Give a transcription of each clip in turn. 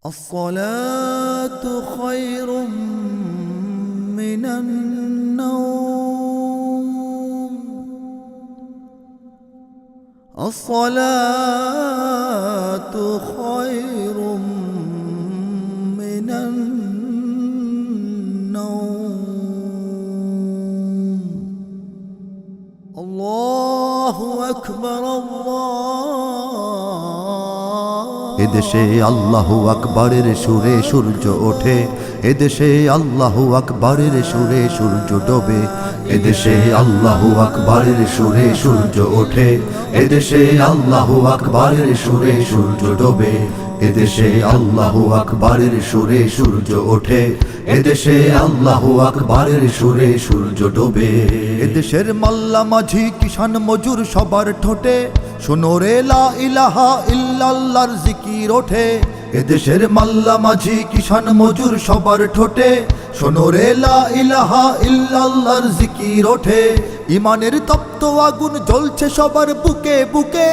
الصلاة خير من النوم. الصلاة خير من النوم. الله أكبر এদেশে আল্লাহু আকবরের সুরে সূর্য ওঠে, এদেশে আল্লাহু আকবরের সুরে সূর্য ডোবে। এদেশে আল্লাহু আকবরের সুরে সূর্য ওঠে, এদেশে আল্লাহু আকবরের সুরে সূর্য ডোবে। এদেশে আল্লাহু আকবরের সুরে সূর্য ওঠে, এদেশে আল্লাহু আকবরের সুরে সূর্য ডোবে। এদেশের মাল্লা মাঝি কিষান মজুর সবার ঠোঁটে শোনো রে লা ইলাহা ইল্লাল্লাহর জিকির ওঠে। এদেশের মাল্লা মাঝি কিষান মজুর সবার ঠোঁটে শোনো রে লা ইলাহা ইল্লাল্লাহর জিকির ওঠে। ইমানের তপ্ত আগুন জ্বলছে সবার বুকে বুকে,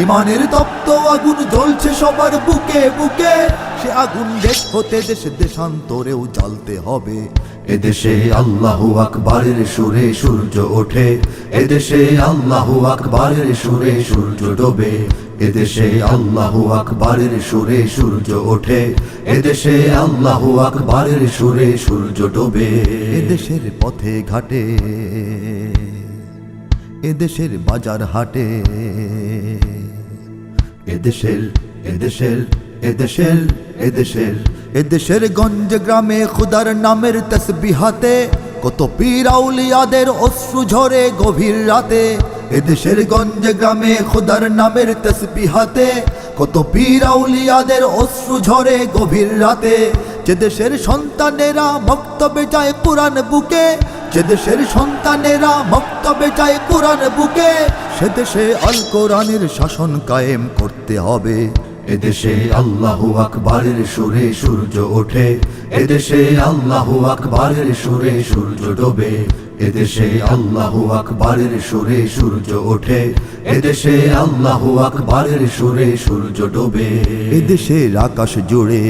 ইমানের তপ্ত আগুন জ্বলছে সবার বুকে বুকে। সে আগুন দেশ হতে দেশ দেশান্তরেও জ্বালতে হবে। এদেশে আল্লাহু আকবরের সুরে সূর্য ওঠে, এদেশে আল্লাহু আকবরের সুরে সূর্য ডোবে। এদেশে আল্লাহু আকবরের সুরে সূর্য ওঠে, এদেশে আল্লাহু আকবরের সুরে সূর্য ডোবে। এদেশের পথে ঘাটে, এদেশের বাজার হাটে, এদেশের এদেশের এদেশের এদেশের এদেশের গঞ্জ গ্রামে খুদার নামের তসবিহাতে কত পীর আউলিয়াদের অশ্রু ঝরে গভীর রাতে। এদেশের গঞ্জ গ্রামে খুদার নামের তসবিহাতে কত পীর আউলিয়াদের অশ্রু ঝরে গভীর রাতে। যে দেশের সন্তানেরা মক্তবে যায় কুরআন বুকে, যে দেশের সন্তানেরা মক্তবে যায় কুরআন বুকে, সে দেশে আল কোরআনের শাসন কায়েম করতে হবে। এদেশে আল্লাহু আকবরের সুরে সূর্য ওঠে, এদেশে আল্লাহু আকবরের সুরে সূর্য ডোবে। এদেশে আল্লাহু আকবরের সুরে সূর্য ওঠে, এদেশে আল্লাহু আকবরের সুরে সূর্য ডোবে। এদেশের আকাশ জুড়ে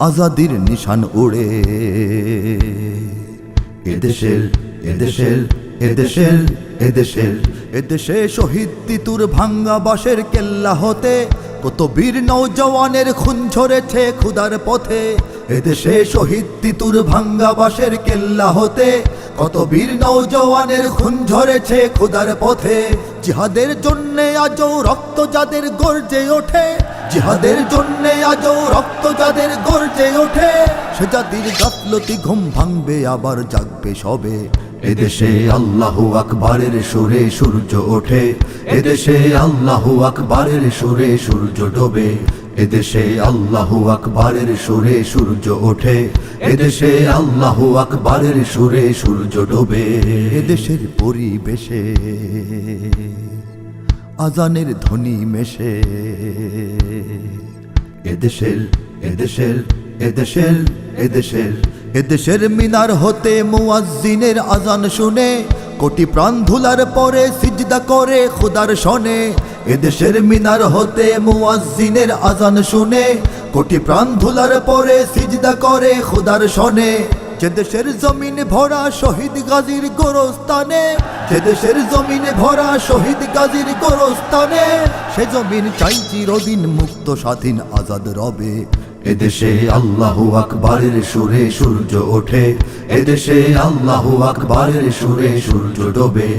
আজাদির নিশান উড়ে। এদেশের এদেশের এদেশের এদেশের এদেশে শহীদ তিতুর ভাঙ্গা বাঁশের কেল্লা হতে কত বীর নওজওয়ানের খুন ঝরেছে খুদার পথে। এদেশে শহীদ তিতুর ভাঙ্গা বাঁশের কেল্লা হতে কত বীর নওজওয়ানের খুন ঝরেছে খুদার পথে। জিহাদের জন্যে আজও রক্ত যাদের গর্জে ওঠে, জিহাদের জন্যে আজও রক্ত যাদের গর্জে ওঠে, সে জাতির গাফলতি ঘুম ভাঙবে আবার জাগবে সবে। এদেশে আল্লাহু আকবরের সুরে সূর্য ওঠে, এদেশে আল্লাহু আকবরের সুরে সূর্য ডোবে। এদেশে আল্লাহু আকবরের সুরে সূর্য ওঠে, এদেশে আল্লাহু আকবরের সুরে সূর্য ডোবে। এদেশের পরিবেশে আজানের ধ্বনি মেশে। এদেশের এদেশের এদেশের এদেশের এদেশের মিনার হতে মুয়াজ্জিনের আজান শুনে কোটি প্রাণ ধুলার পরে সিজদা করে খুদার শনে। এদেশের মিনার হতে মুয়াজ্জিনের আজান শুনে কোটি প্রাণ ধুলার পরে সিজদা করে খুদার শনে। যে দেশের জমিন ভরা শহীদ গাজীর গোরস্তানে, যে দেশের জমিন ভরা শহীদ গাজীর গোরস্তানে, সে জমিন চাই চিরদিন মুক্ত স্বাধীন আজাদ রবে। এদেশে আল্লাহু আকবরের সুরে সূর্য ওঠে, এদেশে আল্লাহু আকবরের সুরে সূর্য ডোবে।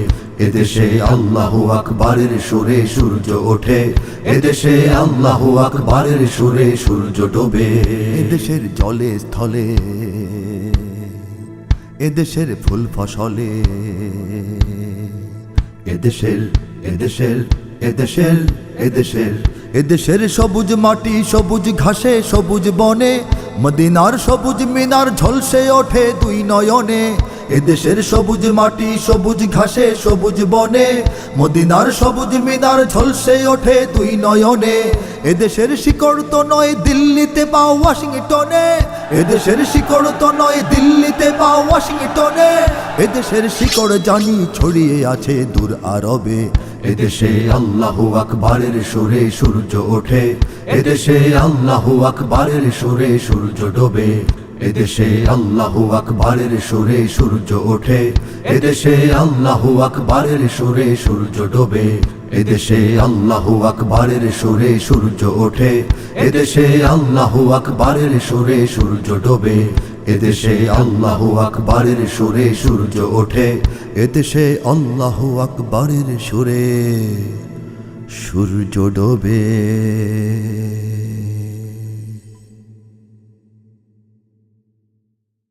এদেশে আল্লাহু আকবরের সুরে সূর্য ওঠে, এদেশে আল্লাহু আকবরের সুরে সূর্য ডোবে। এদেশের জলে স্থলে, এদেশের ফুল ফসলে, এদেশের এদেশের এদেশের এদেশের এদেশের সবুজ মাটি সবুজ ঘাসে সবুজ বনে, মদিনার সবুজ মিনার ঝলসে ওঠে দুই নয়নে। এদেশের সবুজ মাটি সবুজ ঘাসে সবুজ বনে, মদিনার সবুজ মিনার ঝলসে ওঠে দুই নয়নে। এদেশের শিকড় তো নয় দিল্লিতে বা ওয়াশিংটনে, এদেশের শিকড় তো নয় দিল্লিতে বা ওয়াশিংটনে, এদেশের শিকড় জানি ছড়িয়ে আছে দূর আরবে। এদেশে আল্লাহু আকবারের সুরে সূর্য ওঠে, এদেশে আল্লাহু আকবারের সুরে সূর্য ডোবে। এদেশে আল্লাহু আকবারের সুরে সূর্য ওঠে, এদেশে আল্লাহু আকবারের সুরে সূর্য ডোবে। এদেশে আল্লাহু আকবারের সুরে সূর্য ওঠে, এদেশে আল্লাহু আকবারের সুরে সূর্য ডোবে। এদেশে আল্লাহু আকবারের সুরে সূর্য ওঠে, এদেশে আল্লাহু আকবারের সুরে সূর্য ডোবে।